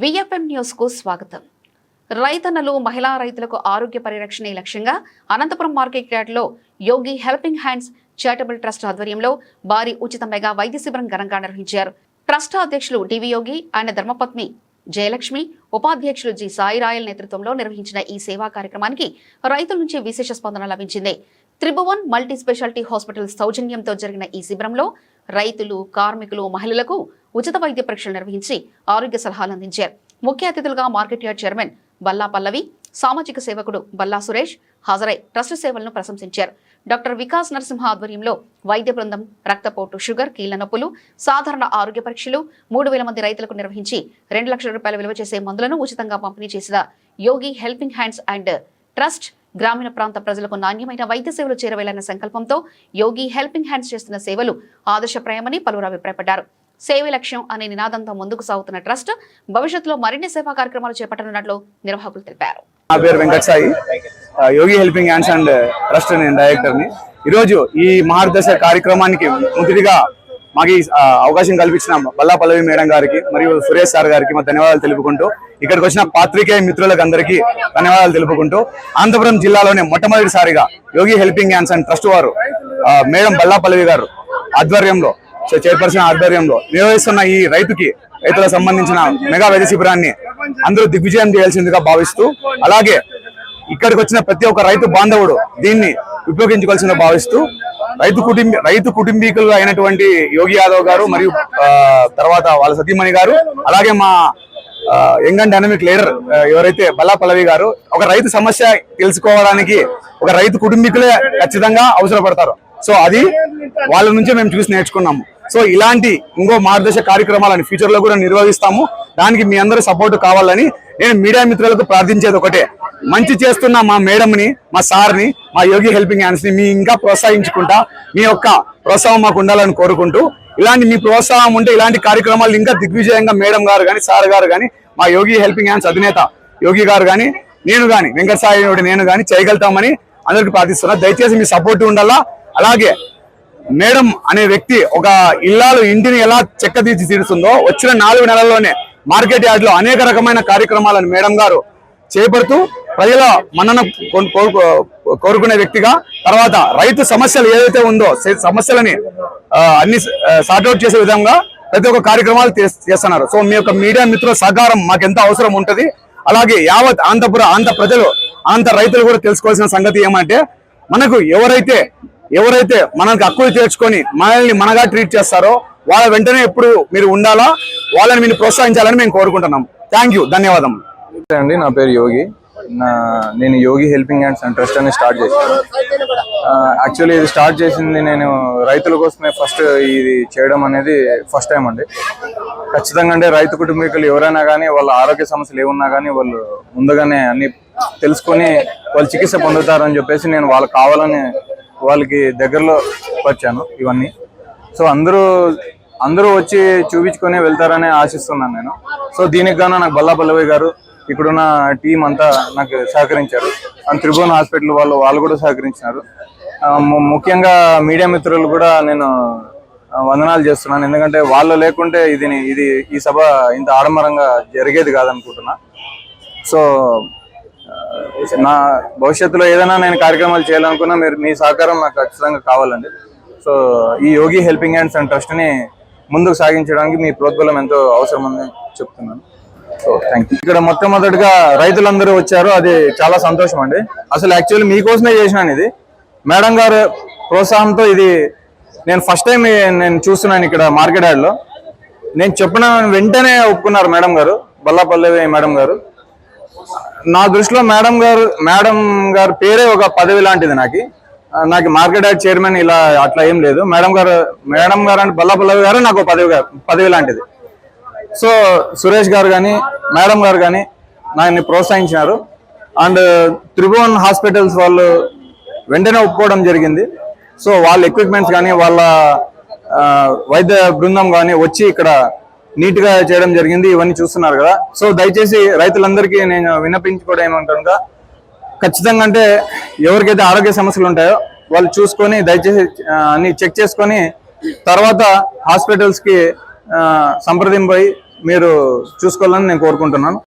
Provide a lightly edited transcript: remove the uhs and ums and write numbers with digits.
VFM news కు స్వాగతం. రైతన్నలు మహిళా రైతులకు ఆరోగ్య పరిరక్షణ లక్ష్యంగా అనంతపురం మార్కెట్ యార్డ్లో యోగి హెల్పింగ్ హ్యాండ్స్ చారిటబుల్ ట్రస్ట్ ఆధ్వర్యంలో భారీ ఉచిత మెగా వైద్య శిబిరం ఘనంగా నిర్వహించారు. ట్రస్ట్ అధ్యక్షులు డివి యోగి, ఆయన ధర్మపత్ని జయలక్ష్మి, ఉపాధ్యక్షులు జి సాయిరాయల్ నేతృత్వంలో నిర్వహించిన ఈ సేవా కార్యక్రమానికి రైతుల నుంచి విశేష స్పందన లభించింది. త్రిభువన్ మల్టీ స్పెషాలిటీ హాస్పిటల్ సౌజన్యంతో జరిగిన ఈ శిబిరంలో రైతులు, కార్మికులు, మహిళలకు ఉచిత వైద్య పరీక్షలు నిర్వహించి ఆరోగ్య సలహాలు అందించారు. ముఖ్య అతిథులుగా మార్కెట్ యార్డ్ చైర్మన్ బల్లా పల్లవి, సామాజిక సేవకుడు బల్లా సురేష్ హాజరై ట్రస్ట్ సేవలను ప్రశంసించారు. డాక్టర్ వికాస్ నరసింహ ఆధ్వర్యంలో వైద్య బృందం రక్తపోటు, షుగర్, కీళ్ల నొప్పులు, సాధారణ ఆరోగ్య పరీక్షలు 3,000 మంది రైతులకు నిర్వహించి 2 లక్షల రూపాయల విలువ చేసే మందులను ఉచితంగా పంపిణీ చేసిన యోగి హెల్పింగ్ హ్యాండ్స్ అండ్ ట్రస్ట్ గ్రామీణ ప్రాంత ప్రజలకు నాణ్యమైన వైద్య సేవలు చేరవేయాలన్న సంకల్పంతో యోగి హెల్పింగ్ హ్యాండ్స్ చేస్తున్న సేవలు ఆదర్శప్రాయమని పలువురు అభిప్రాయపడ్డారు. సేవే లక్ష్యం అనే నినాదంతో ముందుకు సాగుతున్న ట్రస్ట్ భవిష్యత్తులో మరిన్ని సేవా కార్యక్రమాలు చేపట్టనున్నట్లు నిర్వాహకులు తెలిపారు. నా పేరు వెంకట్ సాయి, యోగి హెల్పింగ్ హ్యాండ్స్ అండ్ ట్రస్ట్ నేను డైరెక్టర్ని. ఈరోజు ఈ మార్గదర్శ కార్యక్రమానికి మొదటిగా మాకు ఈ అవకాశం కల్పించిన బల్లా పల్లవి మేడం గారికి మరియు సురేష్ సార్ గారికి మా ధన్యవాదాలు తెలుపుకుంటూ, ఇక్కడికి వచ్చిన పాత్రికేయ మిత్రులకు అందరికీ ధన్యవాదాలు తెలుపుకుంటూ, అనంతపురం జిల్లాలోనే మొట్టమొదటిసారిగా యోగి హెల్పింగ్ హ్యాండ్స్ అండ్ ట్రస్ట్ వారు మేడం బల్లా పల్లవి గారు ఆధ్వర్యంలో, చైర్పర్సన్ ఆధ్వర్యంలో నిర్వహిస్తున్న ఈ రైతులకు సంబంధించిన మెగా వైద్య శిబిరాన్ని అందరూ దిగ్విజయం చేయాల్సిందిగా భావిస్తూ, అలాగే ఇక్కడికి వచ్చిన ప్రతి ఒక్క రైతు బాంధవుడు దీన్ని ఉపయోగించుకోవాల్సిందిగా భావిస్తూ, రైతు కుటుంబీకులు అయినటువంటి యోగి యాదవ్ గారు మరియు తర్వాత వాళ్ళ సతీమణి గారు, అలాగే మా యంగ్ అండ్ డైనమిక్ లీడర్ ఎవరైతే బల్లా పల్లవి గారు, ఒక రైతు సమస్య తెలుసుకోవడానికి ఒక రైతు కుటుంబీకులే ఖచ్చితంగా అవసరపడతారు. సో అది వాళ్ళ నుంచే మేము చూసి నేర్చుకున్నాము. సో ఇలాంటి ఇంకో మార్గదర్శక కార్యక్రమాలను ఫ్యూచర్ లో కూడా నిర్వహిస్తాము. దానికి మీ అందరూ సపోర్ట్ కావాలని నేను మీడియా మిత్రులకు ప్రార్థించేది ఒకటే, మంచి చేస్తున్న మా మేడంని, మా సార్ని, మా యోగి హెల్పింగ్ హ్యాండ్స్ ని మీ ఇంకా ప్రోత్సహించుకుంటా, మీ యొక్క ప్రోత్సాహం మాకు ఉండాలని కోరుకుంటూ, ఇలాంటి మీ ప్రోత్సాహం ఉంటే ఇలాంటి కార్యక్రమాలు ఇంకా దిగ్విజయంగా మేడం గారు కానీ, సార్ గారు కానీ, మా యోగి హెల్పింగ్ హ్యాండ్స్ అధినేత యోగి గారు కానీ, నేను కానీ, వెంకట సాయి నేను కానీ చేయగలుగుతామని అందరికి ప్రార్థిస్తున్నా. దయచేసి మీ సపోర్ట్ ఉండాలా. అలాగే మేడం అనే వ్యక్తి ఒక ఇల్లాలు ఇంటిని ఎలా చెక్కదీర్చి తీరుస్తుందో, వచ్చిన 4 నెలల్లోనే మార్కెట్ యార్డ్ లో అనేక రకమైన కార్యక్రమాలను మేడం గారు చేపడుతూ ప్రజల మన్నన కోరుకునే వ్యక్తిగా, తర్వాత రైతు సమస్యలు ఏదైతే ఉందో సమస్యలని అన్ని సార్ట్అవుట్ చేసే విధంగా ప్రతి ఒక్క కార్యక్రమాలు చేస్తున్నారు. సో మీ యొక్క మీడియా మిత్రుల సహకారం మాకెంతో అవసరం ఉంటుంది. అలాగే యావత్ ఆంధ్ర ప్రజలు, ఆంధ్ర రైతులు కూడా తెలుసుకోవాల్సిన సంగతి ఏమంటే, మనకు ఎవరైతే మనకు హక్కులు చేర్చుకొని మనల్ని మనగా ట్రీట్ చేస్తారో వాళ్ళ వెంటనే ఎప్పుడు మీరు ఉండాలా, వాళ్ళని మీరు ప్రోత్సహించాలని మేము కోరుకుంటున్నాం. థ్యాంక్ యూ, ధన్యవాదం అండి. నా పేరు యోగి. నేను యోగి హెల్పింగ్ హ్యాండ్స్ అండ్ ట్రస్ట్ అని స్టార్ట్ చేశాను. యాక్చువల్లీ ఇది స్టార్ట్ చేసింది నేను రైతుల కోసమే ఫస్ట్ ఇది చేయడం అనేది ఫస్ట్ టైం అండి. ఖచ్చితంగా అంటే రైతు కుటుంబీకులు ఎవరైనా కానీ వాళ్ళ ఆరోగ్య సమస్యలు ఏమున్నా కానీ వాళ్ళు ముందుగానే అన్ని తెలుసుకొని వాళ్ళు చికిత్స పొందుతారని చెప్పేసి నేను వాళ్ళకి కావాలని వాళ్ళకి దగ్గరలో వచ్చాను ఇవన్నీ. సో అందరూ వచ్చి చూపించుకొని వెళ్తారని ఆశిస్తున్నాను నేను. సో దీనికి గాను నాకు బల్లా పల్లవి గారు, ఇక్కడున్న టీం అంతా నాకు సహకరించారు. అండ్ త్రిభువన్ హాస్పిటల్ వాళ్ళు కూడా సహకరించినారు. ముఖ్యంగా మీడియా మిత్రులు కూడా నేను వందనాలు చేస్తున్నాను. ఎందుకంటే వాళ్ళు లేకుంటే ఈ సభ ఇంత ఆడంబరంగా జరిగేది కాదనుకుంటున్నా. సో నా భవిష్యత్తులో ఏదైనా నేను కార్యక్రమాలు చేయాలనుకున్నా మీ సహకారం నాకు ఖచ్చితంగా కావాలండి. సో ఈ యోగి హెల్పింగ్ హ్యాండ్స్ అండ్ ట్రస్ట్ని ముందుకు సాగించడానికి మీ ప్రోద్బలం ఎంతో అవసరమని చెప్తున్నాను. So thank you. ఇక్కడ మొట్టమొదటిగా రైతులందరూ వచ్చారు, అది చాలా సంతోషం అండి. అసలు యాక్చువల్లీ మీకోసమే చేసినాను ఇది. మేడం గారు ప్రోత్సాహంతో ఇది నేను ఫస్ట్ టైం నేను చూస్తున్నాను ఇక్కడ మార్కెట్ యార్డ్లో. నేను చెప్పిన వెంటనే ఒప్పుకున్నారు మేడం గారు, బల్లా పల్లవి మేడం గారు. నా దృష్టిలో మేడం గారు పేరే ఒక పదవి లాంటిది. నాకు మార్కెట్ యార్డ్ చైర్మన్ ఇలా అట్లా ఏం లేదు. మేడం గారు అంటే బల్లా పల్లవి గారు నాకు పదవి లాంటిది. సో సురేష్ గారు కానీ, మేడం గారు కానీ నన్ను ప్రోత్సహించినారు. అండ్ త్రిభువన్ హాస్పిటల్స్ వాళ్ళు వెంటనే ఒప్పుకోవడం జరిగింది. సో వాళ్ళ ఎక్విప్మెంట్స్ కానీ, వాళ్ళ వైద్య బృందం కానీ వచ్చి ఇక్కడ నీట్ గా చేయడం జరిగింది. ఇవన్నీ చూస్తున్నారు కదా. సో దయచేసి రైతులందరికీ నేను విన్నపించుకోవడం ఏమంటానుగా, ఖచ్చితంగా అంటే ఎవరికైతే ఆరోగ్య సమస్యలు ఉంటాయో వాళ్ళు చూసుకొని దయచేసి అన్ని చెక్ చేసుకొని తర్వాత హాస్పిటల్స్ కి సంప్రదింపై మీరు చూసుకోవాలని నేను కోరుకుంటున్నాను.